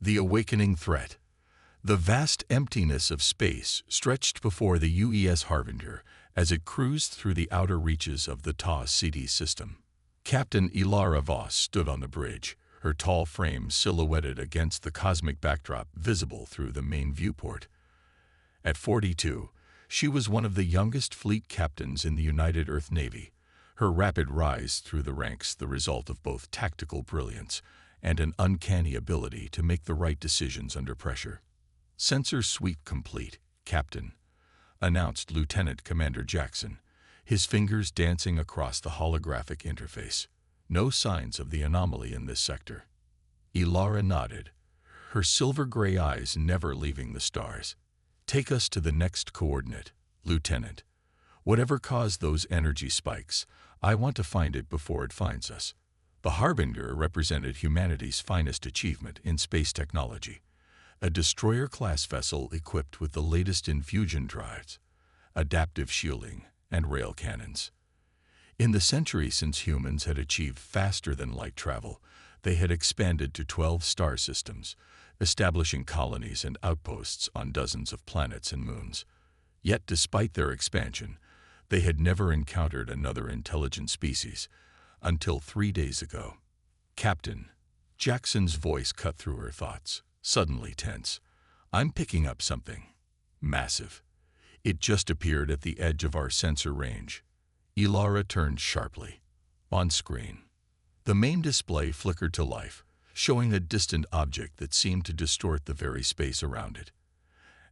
The awakening threat. The vast emptiness of space stretched before the UES Harbinger as it cruised through the outer reaches of the TAS-CD system. Captain Ilara Voss stood on the bridge, her tall frame silhouetted against the cosmic backdrop visible through the main viewport. At 42, she was one of the youngest fleet captains in the United Earth Navy, her rapid rise through the ranks the result of both tactical brilliance and an uncanny ability to make the right decisions under pressure. "Sensor sweep complete, Captain," announced Lieutenant Commander Jackson, his fingers dancing across the holographic interface. "No signs of the anomaly in this sector." Ilara nodded, her silver-gray eyes never leaving the stars. "Take us to the next coordinate, Lieutenant. Whatever caused those energy spikes, I want to find it before it finds us." The Harbinger represented humanity's finest achievement in space technology, a destroyer-class vessel equipped with the latest in fusion drives, adaptive shielding, and rail cannons. In the century since humans had achieved faster-than-light travel, they had expanded to 12 star systems, establishing colonies and outposts on dozens of planets and moons. Yet despite their expansion, they had never encountered another intelligent species until 3 days ago. "Captain," Jackson's voice cut through her thoughts, suddenly tense. "I'm picking up something massive. It just appeared at the edge of our sensor range." Ilara turned sharply. On screen, the main display flickered to life, showing a distant object that seemed to distort the very space around it.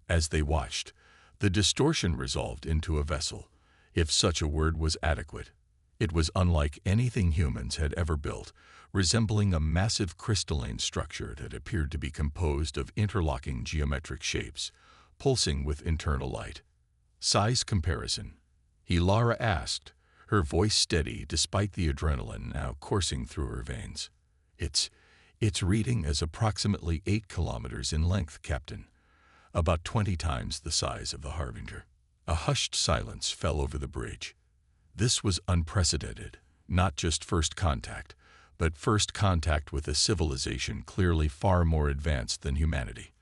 As they watched, the distortion resolved into a vessel, if such a word was adequate. It was unlike anything humans had ever built, resembling a massive crystalline structure that appeared to be composed of interlocking geometric shapes, pulsing with internal light. "Size comparison?" Ilara asked, her voice steady despite the adrenaline now coursing through her veins. It's reading as approximately 8 kilometers in length, Captain. About 20 times the size of the Harbinger." A hushed silence fell over the bridge. This was unprecedented, not just first contact, but first contact with a civilization clearly far more advanced than humanity.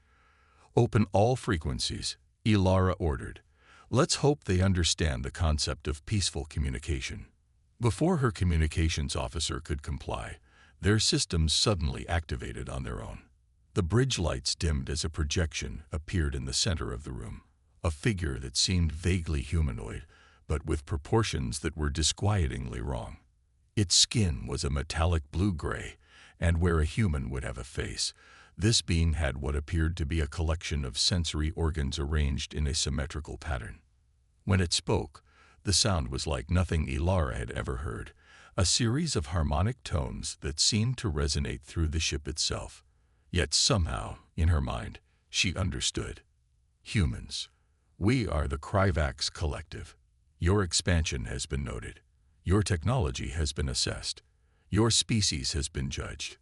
"Open all frequencies," Ilara ordered. "Let's hope they understand the concept of peaceful communication." Before her communications officer could comply, their systems suddenly activated on their own. The bridge lights dimmed as a projection appeared in the center of the room, a figure that seemed vaguely humanoid, but with proportions that were disquietingly wrong. Its skin was a metallic blue-gray, and where a human would have a face, this being had what appeared to be a collection of sensory organs arranged in a symmetrical pattern. When it spoke, the sound was like nothing Ilara had ever heard, a series of harmonic tones that seemed to resonate through the ship itself. Yet somehow, in her mind, she understood. "Humans, we are the Krivax Collective. Your expansion has been noted. Your technology has been assessed. Your species has been judged."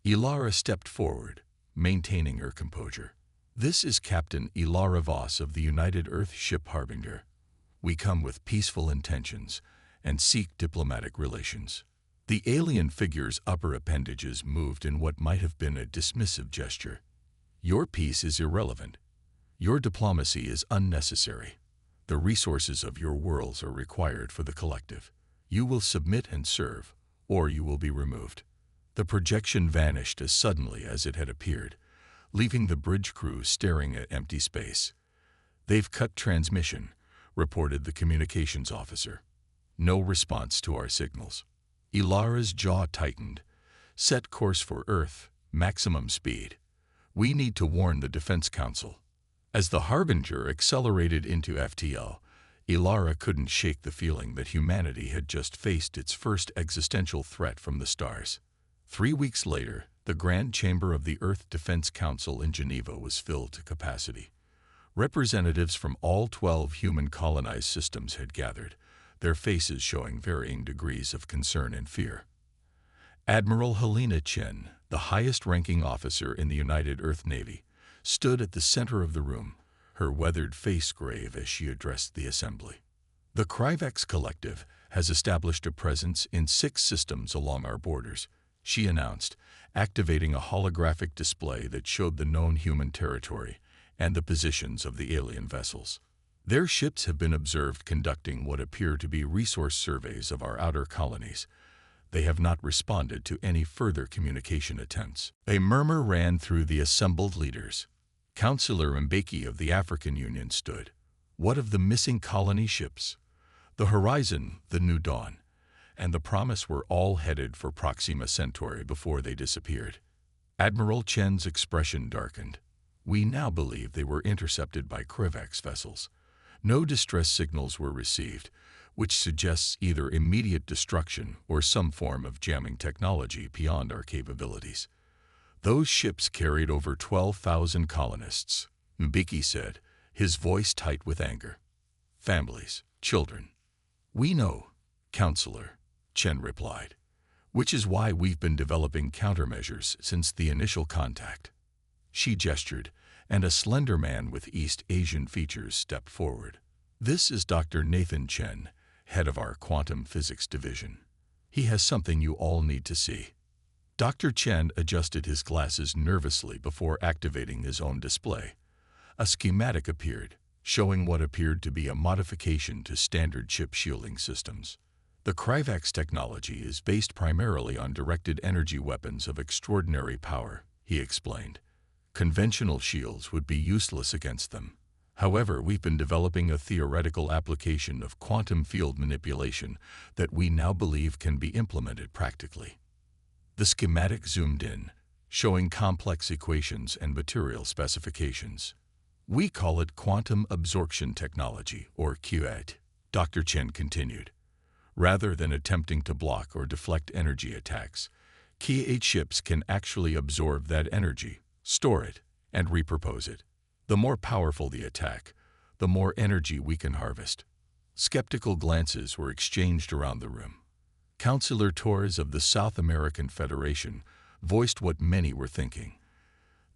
Ilara stepped forward, maintaining her composure. "This is Captain Ilara Voss of the United Earth Ship Harbinger. We come with peaceful intentions and seek diplomatic relations." The alien figure's upper appendages moved in what might have been a dismissive gesture. "Your peace is irrelevant. Your diplomacy is unnecessary. The resources of your worlds are required for the collective. You will submit and serve, or you will be removed." The projection vanished as suddenly as it had appeared, leaving the bridge crew staring at empty space. "They've cut transmission," reported the communications officer. "No response to our signals." Ilara's jaw tightened. "Set course for Earth, maximum speed. We need to warn the Defense Council." As the Harbinger accelerated into FTL, Ilara couldn't shake the feeling that humanity had just faced its first existential threat from the stars. 3 weeks later, the Grand Chamber of the Earth Defense Council in Geneva was filled to capacity. Representatives from all 12 human-colonized systems had gathered, their faces showing varying degrees of concern and fear. Admiral Helena Chen, the highest-ranking officer in the United Earth Navy, stood at the center of the room, her weathered face grave as she addressed the assembly. "The Krivax Collective has established a presence in 6 systems along our borders," she announced, activating a holographic display that showed the known human territory and the positions of the alien vessels. Their ships have been observed conducting what appear to be resource surveys of our outer colonies. They have not responded to any further communication attempts. A murmur ran through the assembled leaders. Councillor Mbeki of the African Union stood. What of the missing colony ships? The Horizon, the New Dawn, and the Promise were all headed for Proxima Centauri before they disappeared. Admiral Chen's expression darkened. We now believe they were intercepted by crave vessels. No distress signals were received, which suggests either immediate destruction or some form of jamming technology beyond our capabilities. Those ships carried over 12,000 colonists, Mbeki said, his voice tight with anger. Families, children. We know, Counselor, Chen replied, which is why we've been developing countermeasures since the initial contact. She gestured, and a slender man with East Asian features stepped forward. This is Dr. Nathan Chen, head of our quantum physics division. He has something you all need to see. Dr. Chen adjusted his glasses nervously before activating his own display. A schematic appeared, showing what appeared to be a modification to standard chip shielding systems. The crave technology is based primarily on directed energy weapons of extraordinary power, he explained. Conventional shields would be useless against them. However, we've been developing a theoretical application of quantum field manipulation that we now believe can be implemented practically. The schematic zoomed in, showing complex equations and material specifications. We call it quantum absorption technology, or QAT, Dr. Chen continued. Rather than attempting to block or deflect energy attacks, QAT ships can actually absorb that energy, store it, and repurpose it. The more powerful the attack, the more energy we can harvest. Skeptical glances were exchanged around the room. Councillor Torres of the South American Federation voiced what many were thinking.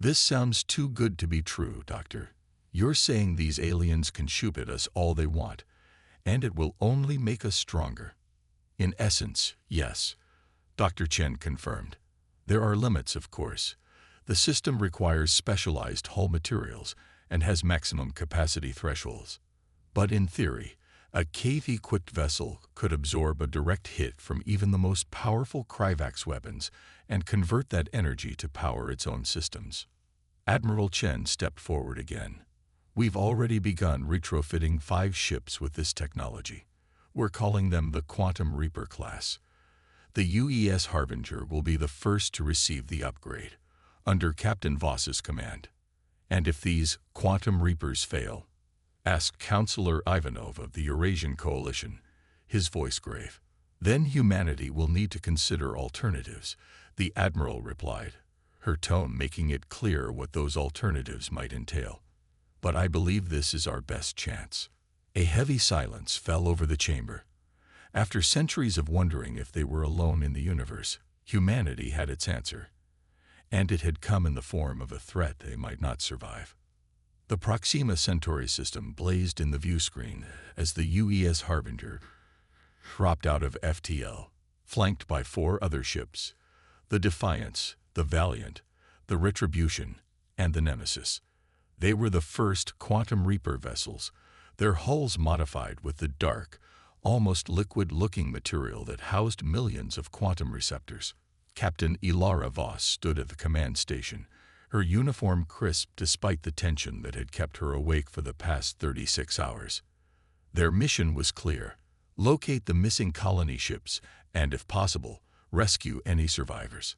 This sounds too good to be true, Doctor. You're saying these aliens can shoot at us all they want, and it will only make us stronger. In essence, yes, Dr. Chen confirmed. There are limits, of course. The system requires specialized hull materials and has maximum capacity thresholds. But in theory, a cave-equipped vessel could absorb a direct hit from even the most powerful crave weapons and convert that energy to power its own systems. Admiral Chen stepped forward again. We've already begun retrofitting 5 ships with this technology. We're calling them the Quantum Reaper class. The UES Harbinger will be the first to receive the upgrade, under Captain Voss's command. And if these Quantum Reapers fail, asked Councillor Ivanov of the Eurasian Coalition, his voice grave. Then humanity will need to consider alternatives, the Admiral replied, her tone making it clear what those alternatives might entail. But I believe this is our best chance. A heavy silence fell over the chamber. After centuries of wondering if they were alone in the universe, humanity had its answer. And it had come in the form of a threat they might not survive. The Proxima Centauri system blazed in the view screen as the UES Harbinger dropped out of FTL, flanked by 4 other ships, the Defiance, the Valiant, the Retribution, and the Nemesis. They were the first Quantum Reaper vessels, their hulls modified with the dark, almost liquid-looking material that housed millions of quantum receptors. Captain Ilara Voss stood at the command station, her uniform crisp despite the tension that had kept her awake for the past 36 hours. Their mission was clear: locate the missing colony ships and, if possible, rescue any survivors.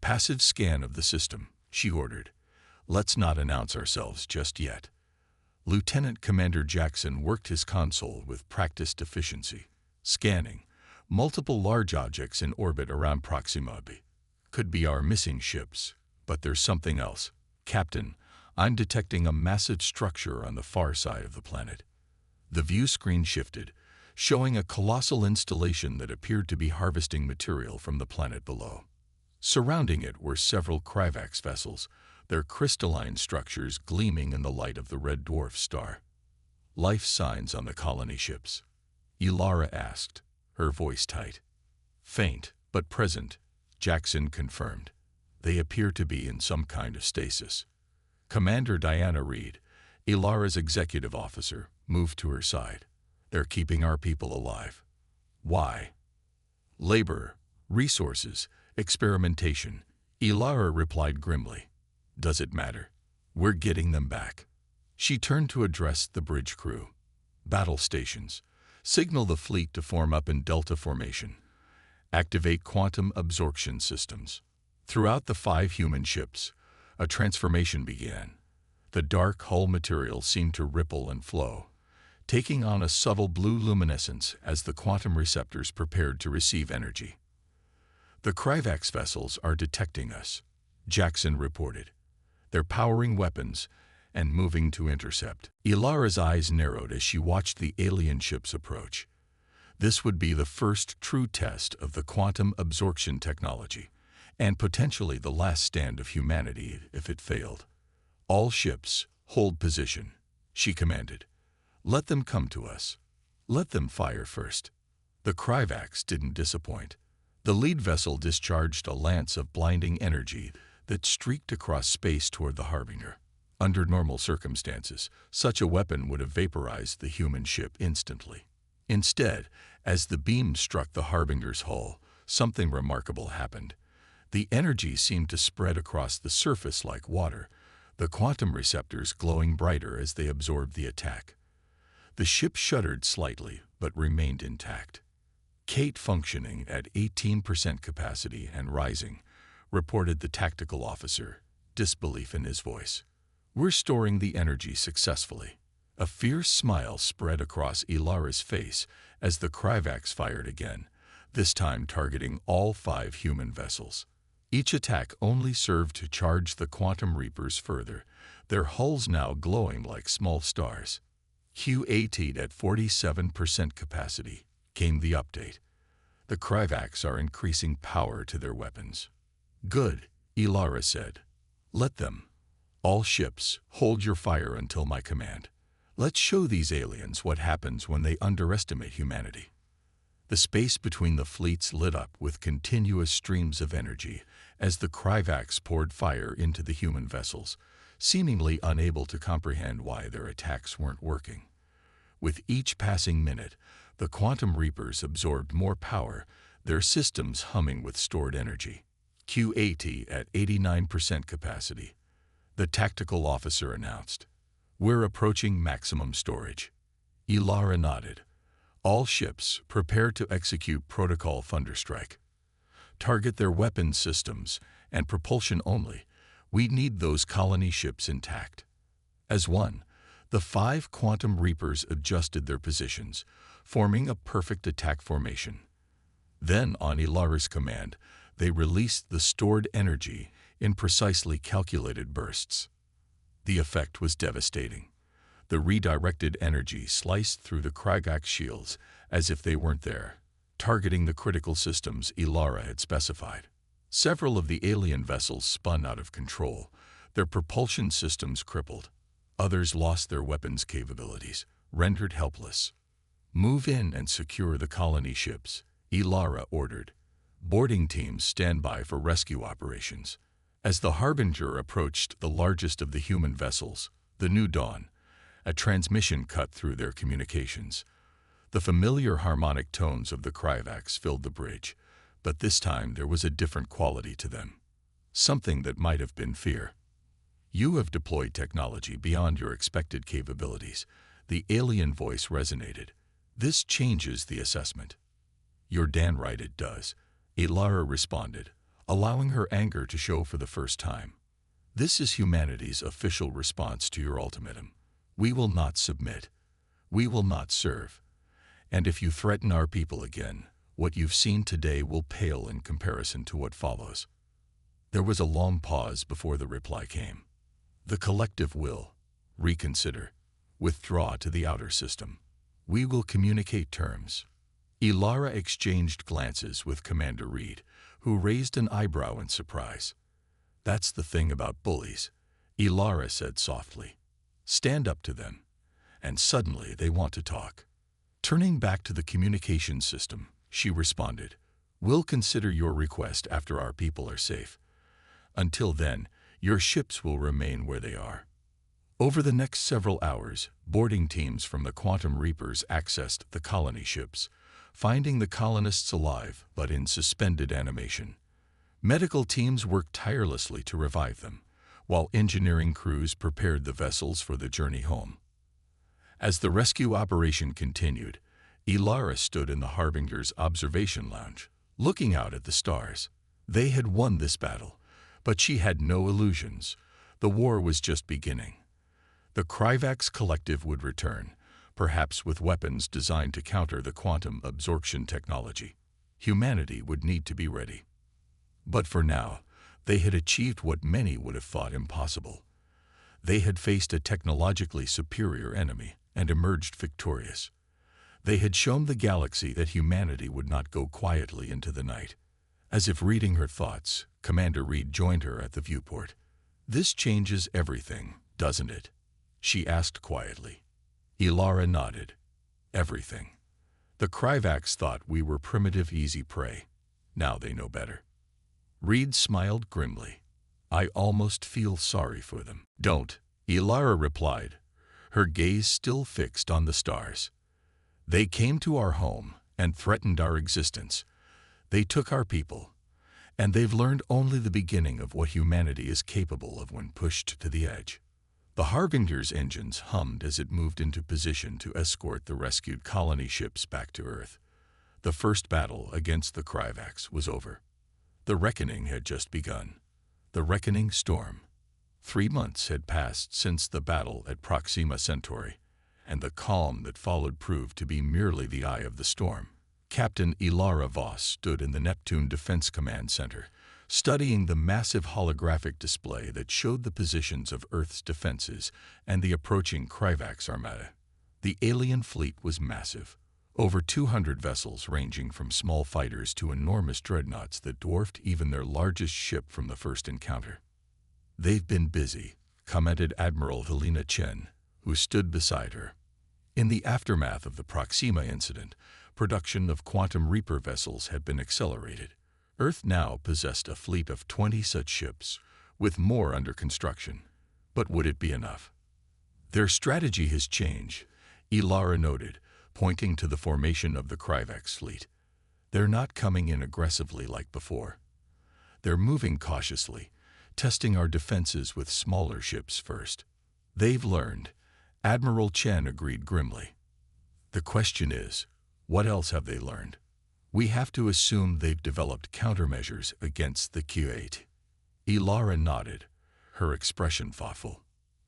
Passive scan of the system, she ordered. Let's not announce ourselves just yet. Lieutenant Commander Jackson worked his console with practiced efficiency, scanning multiple large objects in orbit around Proxima B. Could be our missing ships, but there's something else. Captain, I'm detecting a massive structure on the far side of the planet. The view screen shifted, showing a colossal installation that appeared to be harvesting material from the planet below. Surrounding it were several Krivax vessels, their crystalline structures gleaming in the light of the red dwarf star. Life signs on the colony ships? Ilara asked, her voice tight. Faint, but present, Jackson confirmed. They appear to be in some kind of stasis. Commander Diana Reed, Ilara's executive officer, moved to her side. They're keeping our people alive. Why? Labor, resources, experimentation. Ilara replied grimly. Does it matter? We're getting them back. She turned to address the bridge crew. Battle stations. Signal the fleet to form up in Delta formation. Activate quantum absorption systems. Throughout the 5 human ships, a transformation began. The dark hull material seemed to ripple and flow, taking on a subtle blue luminescence as the quantum receptors prepared to receive energy. The Krivax vessels are detecting us, Jackson reported. They're powering weapons and moving to intercept. Ilara's eyes narrowed as she watched the alien ships approach. This would be the first true test of the quantum absorption technology, and potentially the last stand of humanity if it failed. All ships, hold position, she commanded. Let them come to us. Let them fire first. The Krivax didn't disappoint. The lead vessel discharged a lance of blinding energy that streaked across space toward the Harbinger. Under normal circumstances, such a weapon would have vaporized the human ship instantly. Instead, as the beam struck the Harbinger's hull, something remarkable happened. The energy seemed to spread across the surface like water, the quantum receptors glowing brighter as they absorbed the attack. The ship shuddered slightly, but remained intact. Kate, functioning at 18% capacity and rising, reported the tactical officer, disbelief in his voice. We're storing the energy successfully. A fierce smile spread across Ilara's face as the Krivax fired again, this time targeting all 5 human vessels. Each attack only served to charge the quantum reapers further, their hulls now glowing like small stars. Q18 at 47% capacity, came the update. The Krivax are increasing power to their weapons. Good, Ilara said. Let them. All ships, hold your fire until my command. Let's show these aliens what happens when they underestimate humanity. The space between the fleets lit up with continuous streams of energy as the Krivax poured fire into the human vessels, seemingly unable to comprehend why their attacks weren't working. With each passing minute, the quantum reapers absorbed more power, their systems humming with stored energy. Q80 at 89% capacity. The tactical officer announced. We're approaching maximum storage. Ilara nodded. All ships, prepare to execute Protocol Thunderstrike. Target their weapons systems and propulsion only. We need those colony ships intact. As one, the 5 quantum reapers adjusted their positions, forming a perfect attack formation. Then, on Ilara's command, they released the stored energy in precisely calculated bursts. The effect was devastating. The redirected energy sliced through the Krivax shields as if they weren't there, targeting the critical systems Ilara had specified. Several of the alien vessels spun out of control, their propulsion systems crippled. Others lost their weapons capabilities, rendered helpless. Move in and secure the colony ships, Ilara ordered. Boarding teams stand by for rescue operations. As the Harbinger approached the largest of the human vessels, the New Dawn, a transmission cut through their communications. The familiar harmonic tones of the Krivax filled the bridge, but this time there was a different quality to them. Something that might have been fear. You have deployed technology beyond your expected capabilities. The alien voice resonated. This changes the assessment. You're damn right it does, Ilara responded, allowing her anger to show for the first time. This is humanity's official response to your ultimatum. We will not submit. We will not serve. And if you threaten our people again, what you've seen today will pale in comparison to what follows. There was a long pause before the reply came. The collective will. Reconsider. Withdraw to the outer system. We will communicate terms. Ilara exchanged glances with Commander Reed, who raised an eyebrow in surprise. That's the thing about bullies, Ilara said softly. Stand up to them. And suddenly they want to talk. Turning back to the communication system, she responded. We'll consider your request after our people are safe. Until then, your ships will remain where they are." Over the next several hours, boarding teams from the Quantum Reapers accessed the colony ships, finding the colonists alive but in suspended animation. Medical teams worked tirelessly to revive them, while engineering crews prepared the vessels for the journey home. As the rescue operation continued, Ilara stood in the Harbinger's observation lounge, looking out at the stars. They had won this battle, but she had no illusions. The war was just beginning. The Krivax Collective would return, perhaps with weapons designed to counter the quantum absorption technology. Humanity would need to be ready. But for now, they had achieved what many would have thought impossible. They had faced a technologically superior enemy and emerged victorious. They had shown the galaxy that humanity would not go quietly into the night. As if reading her thoughts, Commander Reed joined her at the viewport. "This changes everything, doesn't it?" she asked quietly. Ilara nodded. "Everything. The Krivax thought we were primitive, easy prey. Now they know better." Reed smiled grimly. "I almost feel sorry for them." "Don't," Ilara replied, her gaze still fixed on the stars. "They came to our home and threatened our existence. They took our people, and they've learned only the beginning of what humanity is capable of when pushed to the edge." The Harbinger's engines hummed as it moved into position to escort the rescued colony ships back to Earth. The first battle against the Krivax was over. The reckoning had just begun. The reckoning storm. 3 months had passed since the battle at Proxima Centauri, and the calm that followed proved to be merely the eye of the storm. Captain Ilara Voss stood in the Neptune Defense Command Center, studying the massive holographic display that showed the positions of Earth's defenses and the approaching Krivax armada. The alien fleet was massive. Over 200 vessels ranging from small fighters to enormous dreadnoughts that dwarfed even their largest ship from the first encounter. "They've been busy," commented Admiral Helena Chen, who stood beside her. In the aftermath of the Proxima incident, production of Quantum Reaper vessels had been accelerated. Earth now possessed a fleet of 20 such ships, with more under construction. But would it be enough? "Their strategy has changed," Ilara noted, pointing to the formation of the Krivax fleet. "They're not coming in aggressively like before. They're moving cautiously, testing our defenses with smaller ships first. They've learned," Admiral Chen agreed grimly. "The question is, what else have they learned? We have to assume they've developed countermeasures against the Q8. Ilara nodded, her expression thoughtful.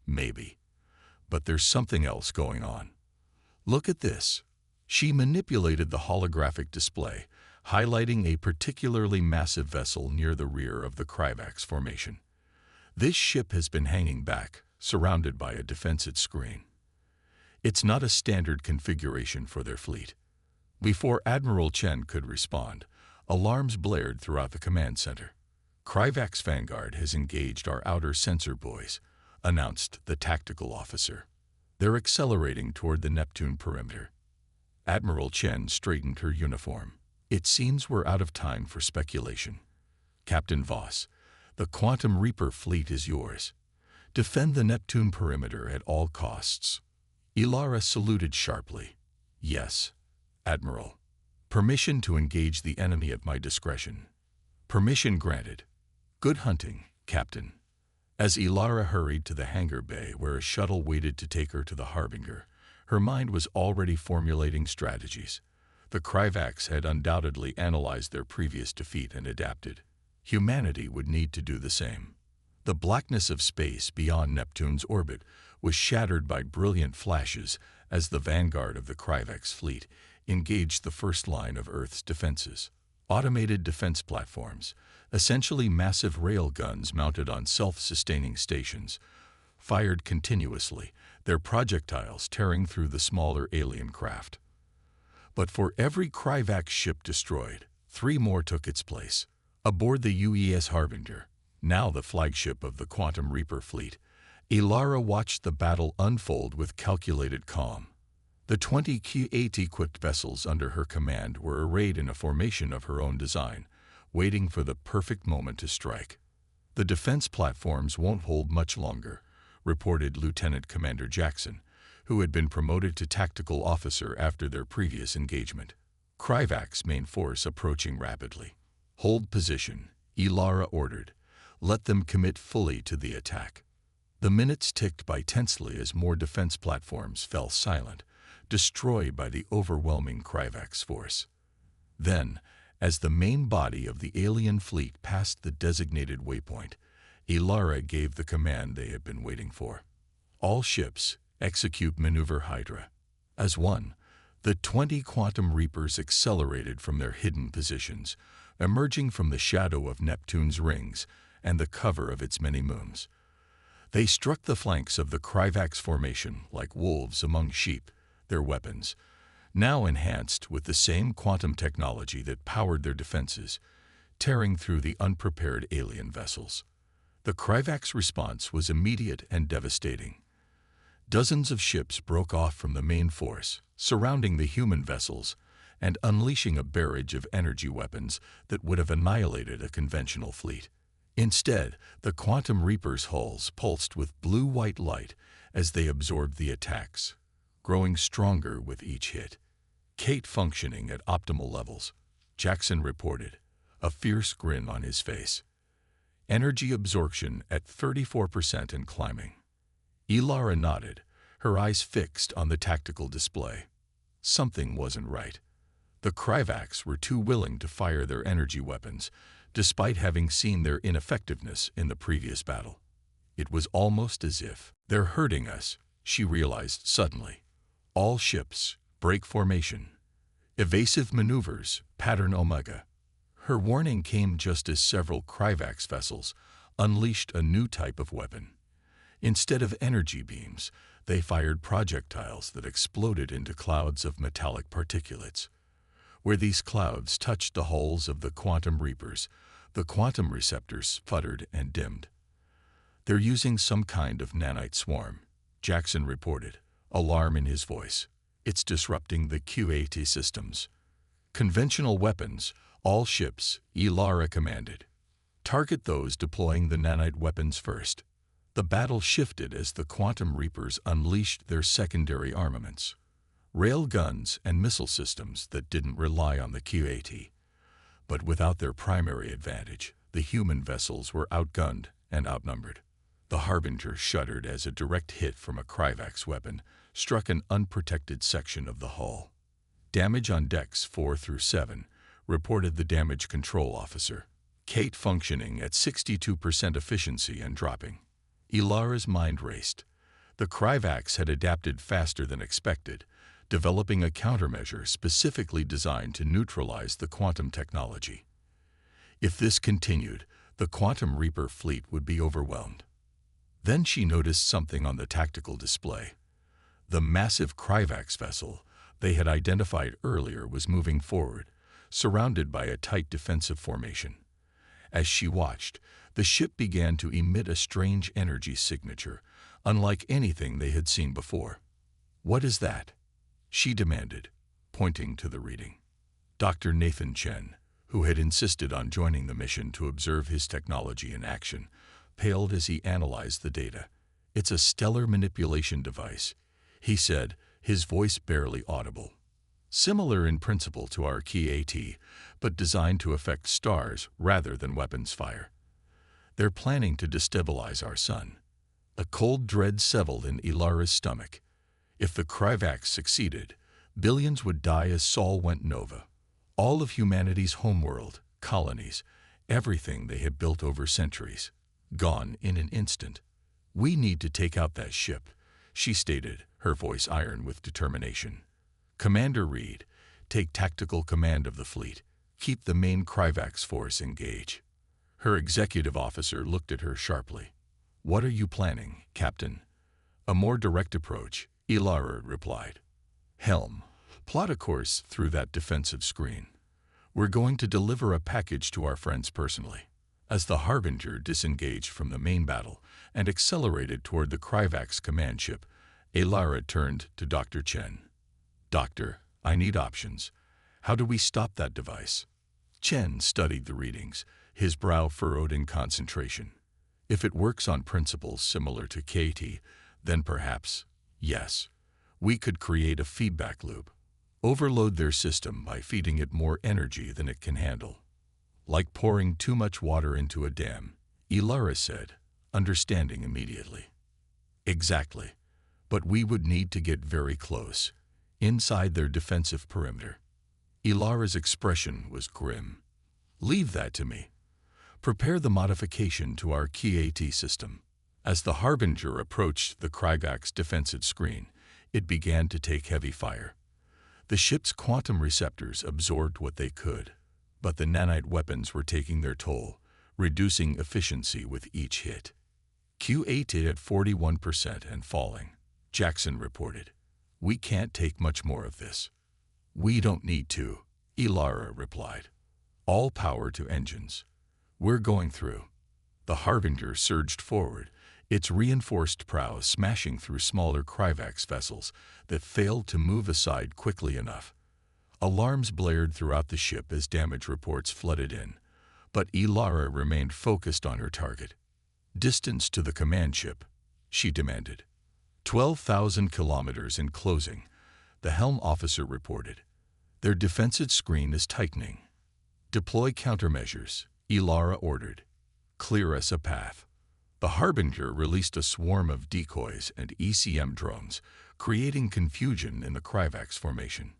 "Maybe. But there's something else going on. Look at this." She manipulated the holographic display, highlighting a particularly massive vessel near the rear of the Krivax formation. "This ship has been hanging back, surrounded by a defensive screen. It's not a standard configuration for their fleet." Before Admiral Chen could respond, alarms blared throughout the command center. "Krivax Vanguard has engaged our outer sensor buoys," announced the tactical officer. "They're accelerating toward the Neptune perimeter." Admiral Chen straightened her uniform. "It seems we're out of time for speculation. Captain Voss, the Quantum Reaper fleet is yours. Defend the Neptune perimeter at all costs." Ilara saluted sharply. "Yes, Admiral. Permission to engage the enemy at my discretion." "Permission granted. Good hunting, Captain." As Ilara hurried to the hangar bay where a shuttle waited to take her to the Harbinger, her mind was already formulating strategies. The Krivax had undoubtedly analyzed their previous defeat and adapted. Humanity would need to do the same. The blackness of space beyond Neptune's orbit was shattered by brilliant flashes as the vanguard of the Krivax fleet engaged the first line of Earth's defenses. Automated defense platforms, essentially massive rail guns mounted on self-sustaining stations, fired continuously, their projectiles tearing through the smaller alien craft. But for every Krivax ship destroyed, 3 more took its place. Aboard the UES Harbinger, now the flagship of the Quantum Reaper fleet, Ilara watched the battle unfold with calculated calm. The 20 Q-8-equipped vessels under her command were arrayed in a formation of her own design, waiting for the perfect moment to strike. "The defense platforms won't hold much longer," reported Lieutenant Commander Jackson, who had been promoted to tactical officer after their previous engagement. Krivak's main force approaching rapidly. "Hold position," Ilara ordered. "Let them commit fully to the attack." The minutes ticked by tensely as more defense platforms fell silent, destroyed by the overwhelming Krivak's force. Then, as the main body of the alien fleet passed the designated waypoint, Ilara gave the command they had been waiting for. "All ships, execute maneuver Hydra." As one, the 20 Quantum Reapers accelerated from their hidden positions, emerging from the shadow of Neptune's rings and the cover of its many moons. They struck the flanks of the Krivak's formation like wolves among sheep, their weapons, now enhanced with the same quantum technology that powered their defenses, tearing through the unprepared alien vessels. The Krivak's response was immediate and devastating. Dozens of ships broke off from the main force, surrounding the human vessels and unleashing a barrage of energy weapons that would have annihilated a conventional fleet. Instead, the Quantum Reapers' hulls pulsed with blue-white light as they absorbed the attacks, growing stronger with each hit. "Kate functioning at optimal levels," Jackson reported, a fierce grin on his face. "Energy absorption at 34% and climbing." Ilara nodded, her eyes fixed on the tactical display. Something wasn't right. The Krivaks were too willing to fire their energy weapons, despite having seen their ineffectiveness in the previous battle. It was almost as if, "They're hurting us," she realized suddenly. "All ships, break formation. Evasive maneuvers, pattern Omega." Her warning came just as several Krivak's vessels unleashed a new type of weapon. Instead of energy beams, they fired projectiles that exploded into clouds of metallic particulates. Where these clouds touched the hulls of the Quantum Reapers, the quantum receptors sputtered and dimmed. "They're using some kind of nanite swarm," Jackson reported, alarm in his voice. "It's disrupting the Q-8 systems." "Conventional weapons, all ships," Ilara commanded. "Target those deploying the nanite weapons first." The battle shifted as the Quantum Reapers unleashed their secondary armaments. Rail guns and missile systems that didn't rely on the Q-8. But without their primary advantage, the human vessels were outgunned and outnumbered. The Harbinger shuddered as a direct hit from a Krivak's weapon struck an unprotected section of the hull. "Damage on decks 4 through 7, reported the damage control officer. "Kate functioning at 62% efficiency and dropping." Ilara's mind raced. The Krivaks had adapted faster than expected, developing a countermeasure specifically designed to neutralize the quantum technology. If this continued, the Quantum Reaper fleet would be overwhelmed. Then she noticed something on the tactical display. The massive Krivak's vessel they had identified earlier was moving forward, surrounded by a tight defensive formation. As she watched, the ship began to emit a strange energy signature, unlike anything they had seen before. "What is that?" she demanded, pointing to the reading. Dr. Nathan Chen, who had insisted on joining the mission to observe his technology in action, paled as he analyzed the data. "It's a stellar manipulation device," he said, his voice barely audible. "Similar in principle to our Q-8, but designed to affect stars rather than weapons fire. They're planning to destabilize our sun." A cold dread settled in Ilara's stomach. If the Krivaks succeeded, billions would die as Sol went nova. All of humanity's homeworld, colonies, everything they had built over centuries, gone in an instant. "We need to take out that ship," she stated, her voice iron with determination. "Commander Reed, take tactical command of the fleet. Keep the main Krivak's force engaged." Her executive officer looked at her sharply. "What are you planning, Captain?" "A more direct approach," Ilara replied. "Helm, plot a course through that defensive screen. We're going to deliver a package to our friends personally." As the Harbinger disengaged from the main battle and accelerated toward the Krivak's command ship, Ilara turned to Dr. Chen. Doctor, I need options. How do we stop that device? Chen studied the readings, his brow furrowed in concentration. If it works on principles similar to KT, then perhaps, yes, we could create a feedback loop. Overload their system by feeding it more energy than it can handle. Like pouring too much water into a dam, Ilara said, understanding immediately. Exactly. But we would need to get very close, inside their defensive perimeter. Ilara's expression was grim. Leave that to me. Prepare the modification to our KT system. As the Harbinger approached the Krivak's defensive screen, it began to take heavy fire. The ship's quantum receptors absorbed what they could, but the nanite weapons were taking their toll, reducing efficiency with each hit. Q8 at 41% and falling, Jackson reported. We can't take much more of this. We don't need to, Ilara replied. All power to engines. We're going through. The Harbinger surged forward, its reinforced prow smashing through smaller Krivak's vessels that failed to move aside quickly enough. Alarms blared throughout the ship as damage reports flooded in, but Ilara remained focused on her target. Distance to the command ship, she demanded. 12,000 kilometers in closing, the helm officer reported. Their defensive screen is tightening. Deploy countermeasures, Ilara ordered. Clear us a path. The Harbinger released a swarm of decoys and ECM drones, creating confusion in the Krivak's formation.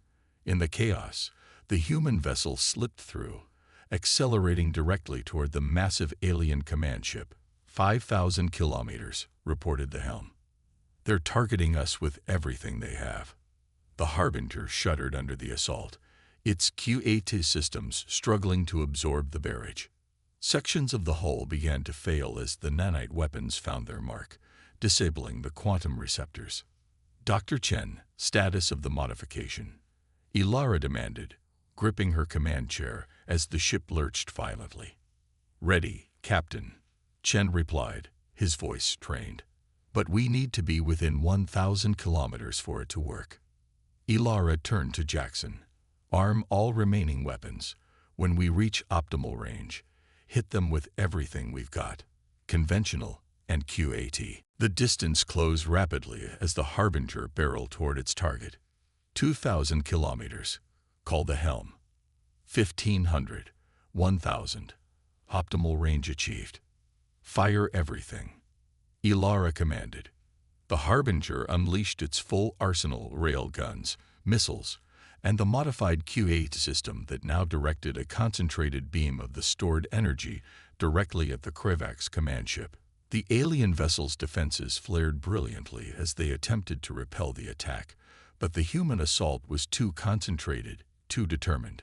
In the chaos, the human vessel slipped through, accelerating directly toward the massive alien command ship. 5,000 kilometers, reported the helm. They're targeting us with everything they have. The Harbinger shuddered under the assault, its Q8 systems struggling to absorb the barrage. Sections of the hull began to fail as the nanite weapons found their mark, disabling the quantum receptors. Dr. Chen, status of the modification. Ilara demanded, gripping her command chair as the ship lurched violently. Ready, Captain, Chen replied, his voice strained. But we need to be within 1,000 kilometers for it to work. Ilara turned to Jackson. Arm all remaining weapons. When we reach optimal range, hit them with everything we've got, conventional and QAT. The distance closed rapidly as the Harbinger barreled toward its target. 2,000 kilometers, called the helm. 1,500, 1,000. Optimal range achieved. Fire everything, Ilara commanded. The Harbinger unleashed its full arsenal of rail guns, missiles, and the modified Q8 system that now directed a concentrated beam of the stored energy directly at the Krivak's command ship. The alien vessel's defenses flared brilliantly as they attempted to repel the attack, but the human assault was too concentrated, too determined.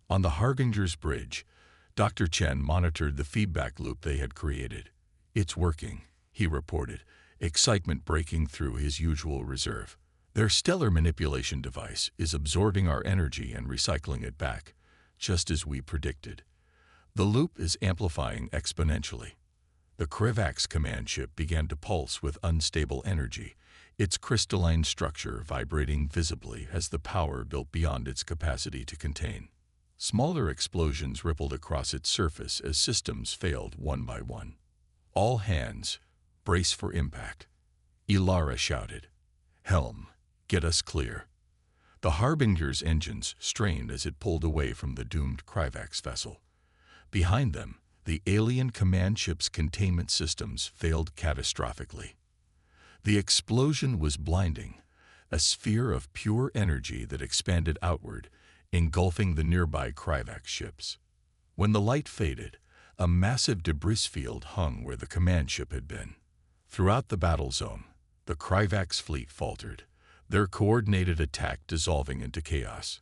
On the Harbinger's bridge, Dr. Chen monitored the feedback loop they had created. It's working, he reported, excitement breaking through his usual reserve. Their stellar manipulation device is absorbing our energy and recycling it back, just as we predicted. The loop is amplifying exponentially. The Krivak's command ship began to pulse with unstable energy, its crystalline structure vibrating visibly as the power built beyond its capacity to contain. Smaller explosions rippled across its surface as systems failed one by one. All hands, brace for impact, Ilara shouted. Helm, get us clear. The Harbinger's engines strained as it pulled away from the doomed Krivak's vessel. Behind them, the alien command ship's containment systems failed catastrophically. The explosion was blinding, a sphere of pure energy that expanded outward, engulfing the nearby Krivak ships. When the light faded, a massive debris field hung where the command ship had been. Throughout the battle zone, the Krivak's fleet faltered, their coordinated attack dissolving into chaos.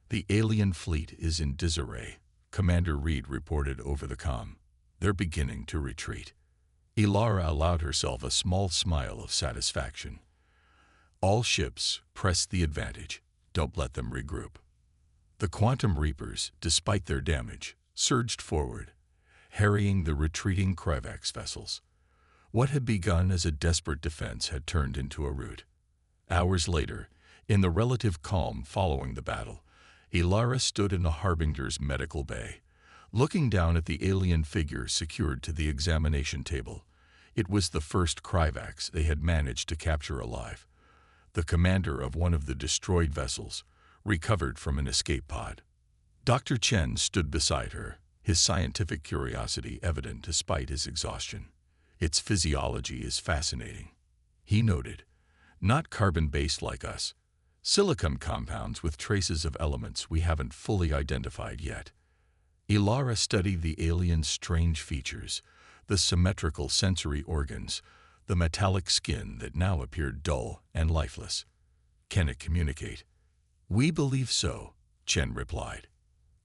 The alien fleet is in disarray, Commander Reed reported over the comm. They're beginning to retreat. Ilara allowed herself a small smile of satisfaction. All ships, press the advantage. Don't let them regroup. The Quantum Reapers, despite their damage, surged forward, harrying the retreating Krivak's vessels. What had begun as a desperate defense had turned into a rout. Hours later, In the relative calm following the battle, Ilara stood in the Harbinger's medical bay, looking down at the alien figure secured to the examination table. It was the first Krivax they had managed to capture alive, the commander of one of the destroyed vessels, recovered from an escape pod. Dr. Chen stood beside her, his scientific curiosity evident despite his exhaustion. Its physiology is fascinating, he noted. Not carbon-based like us. Silicon compounds with traces of elements we haven't fully identified yet. Ilara studied the alien's strange features, the symmetrical sensory organs, the metallic skin that now appeared dull and lifeless. Can it communicate? We believe so, Chen replied.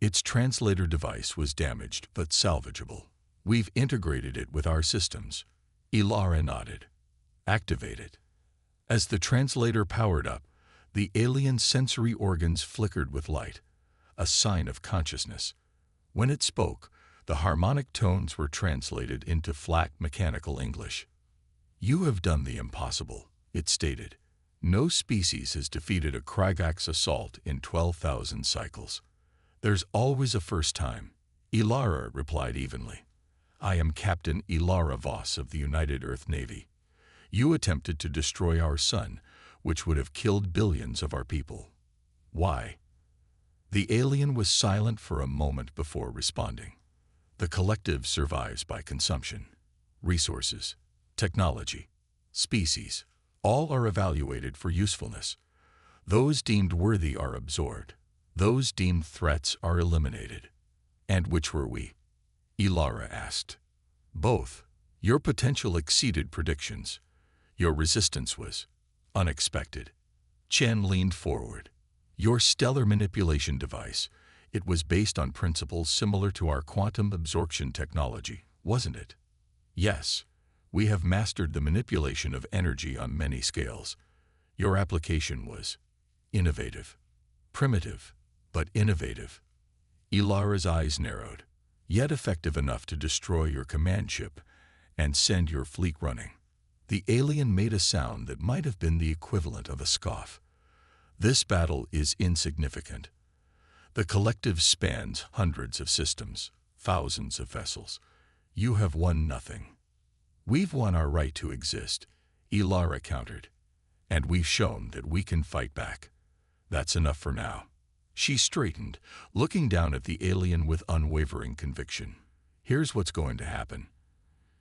Its translator device was damaged but salvageable. We've integrated it with our systems. Ilara nodded. Activate it. As the translator powered up, the alien's sensory organs flickered with light, a sign of consciousness. When it spoke, the harmonic tones were translated into flat mechanical English. You have done the impossible, it stated. No species has defeated a Krivax assault in 12,000 cycles. There's always a first time, Ilara replied evenly. I am Captain Ilara Voss of the United Earth Navy. You attempted to destroy our sun, which would have killed billions of our people. Why? The alien was silent for a moment before responding. The collective survives by consumption. Resources, technology, species, all are evaluated for usefulness. Those deemed worthy are absorbed. Those deemed threats are eliminated. And which were we? Ilara asked. Both. Your potential exceeded predictions. Your resistance was unexpected. Chen leaned forward. Your stellar manipulation device, it was based on principles similar to our quantum absorption technology, wasn't it? Yes. We have mastered the manipulation of energy on many scales. Your application was innovative. Primitive, but innovative. Ilara's eyes narrowed, yet effective enough to destroy your command ship and send your fleet running. The alien made a sound that might have been the equivalent of a scoff. This battle is insignificant. The collective spans hundreds of systems, thousands of vessels. You have won nothing. We've won our right to exist, Ilara countered. And we've shown that we can fight back. That's enough for now. She straightened, looking down at the alien with unwavering conviction. Here's what's going to happen.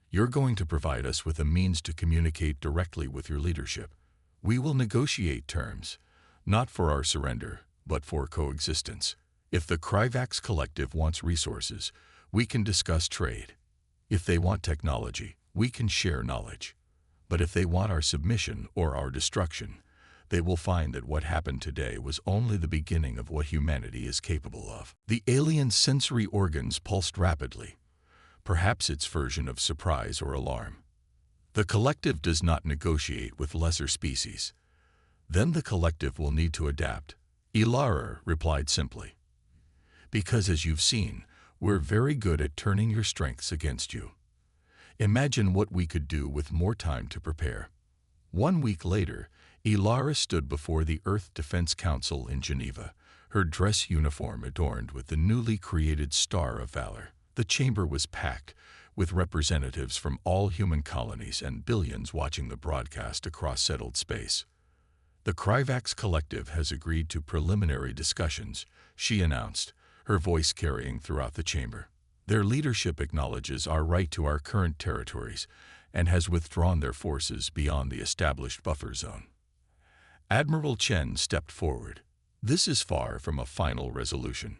You're going to provide us with a means to communicate directly with your leadership. We will negotiate terms, not for our surrender, but for coexistence. If the Krivax Collective wants resources, we can discuss trade. If they want technology, we can share knowledge. But if they want our submission or our destruction, they will find that what happened today was only the beginning of what humanity is capable of. The alien's sensory organs pulsed rapidly, perhaps its version of surprise or alarm. The collective does not negotiate with lesser species. Then the collective will need to adapt, Ilara replied simply. Because as you've seen, we're very good at turning your strengths against you. Imagine what we could do with more time to prepare. 1 week later, Ilara stood before the Earth Defense Council in Geneva, her dress uniform adorned with the newly created Star of Valor. The chamber was packed, with representatives from all human colonies and billions watching the broadcast across settled space. The Krivax Collective has agreed to preliminary discussions, she announced, her voice carrying throughout the chamber. Their leadership acknowledges our right to our current territories and has withdrawn their forces beyond the established buffer zone. Admiral Chen stepped forward. This is far from a final resolution.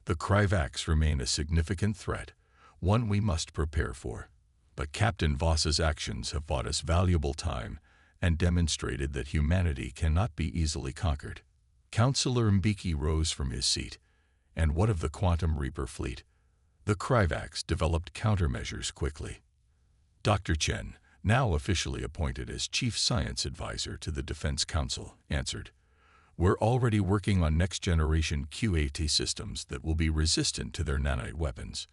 The Krivax remain a significant threat, one we must prepare for. But Captain Voss's actions have bought us valuable time and demonstrated that humanity cannot be easily conquered. Councillor Mbeki rose from his seat. And what of the Quantum Reaper fleet? The Krivax developed countermeasures quickly. Dr. Chen, now officially appointed as Chief Science Advisor to the Defense Council, answered. We're already working on next-generation QAT systems that will be resistant to their nanite weapons.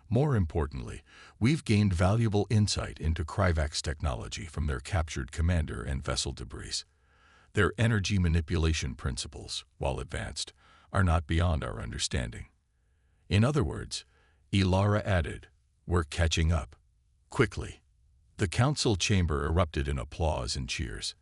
More importantly, we've gained valuable insight into Krivax technology from their captured commander and vessel debris. Their energy manipulation principles, while advanced, are not beyond our understanding. In other words, Ilara added, "We're catching up." Quickly. The council chamber erupted in applause and cheers.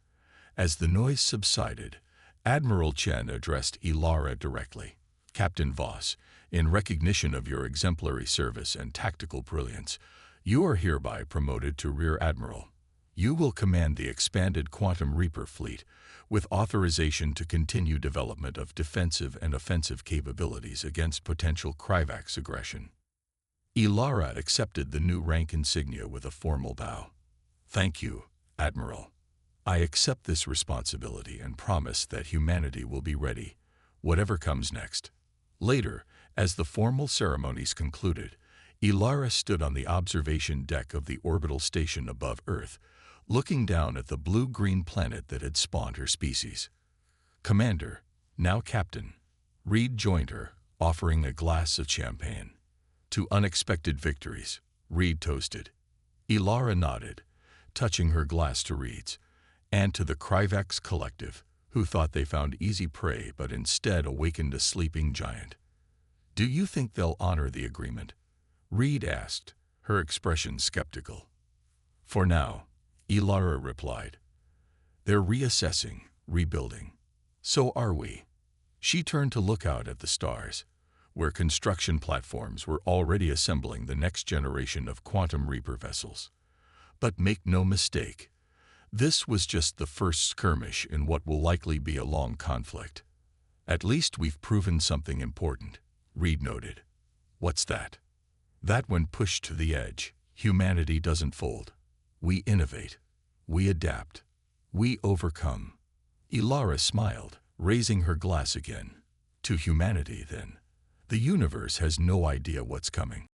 As the noise subsided, Admiral Chen addressed Ilara directly. "Captain Voss, in recognition of your exemplary service and tactical brilliance, you are hereby promoted to Rear Admiral. You will command the expanded Quantum Reaper fleet, with authorization to continue development of defensive and offensive capabilities against potential Krivax aggression." Ilara accepted the new rank insignia with a formal bow. "Thank you, Admiral. I accept this responsibility and promise that humanity will be ready, whatever comes next." Later, as the formal ceremonies concluded, Ilara stood on the observation deck of the orbital station above Earth, looking down at the blue-green planet that had spawned her species. "Commander, now Captain," Reed joined her, offering a glass of champagne. "To unexpected victories," Reed toasted. Ilara nodded, touching her glass to Reed's, "and to the Krivax Collective, who thought they found easy prey but instead awakened a sleeping giant." "Do you think they'll honor the agreement?" Reed asked, her expression skeptical. "For now," Ilara replied. "They're reassessing, rebuilding. So are we." She turned to look out at the stars, where construction platforms were already assembling the next generation of Quantum Reaper vessels. But make no mistake, this was just the first skirmish in what will likely be a long conflict. "At least we've proven something important," Reed noted. "What's that?" "That when pushed to the edge, humanity doesn't fold. We innovate. We adapt. We overcome." Ilara smiled, raising her glass again. "To humanity, then. The universe has no idea what's coming."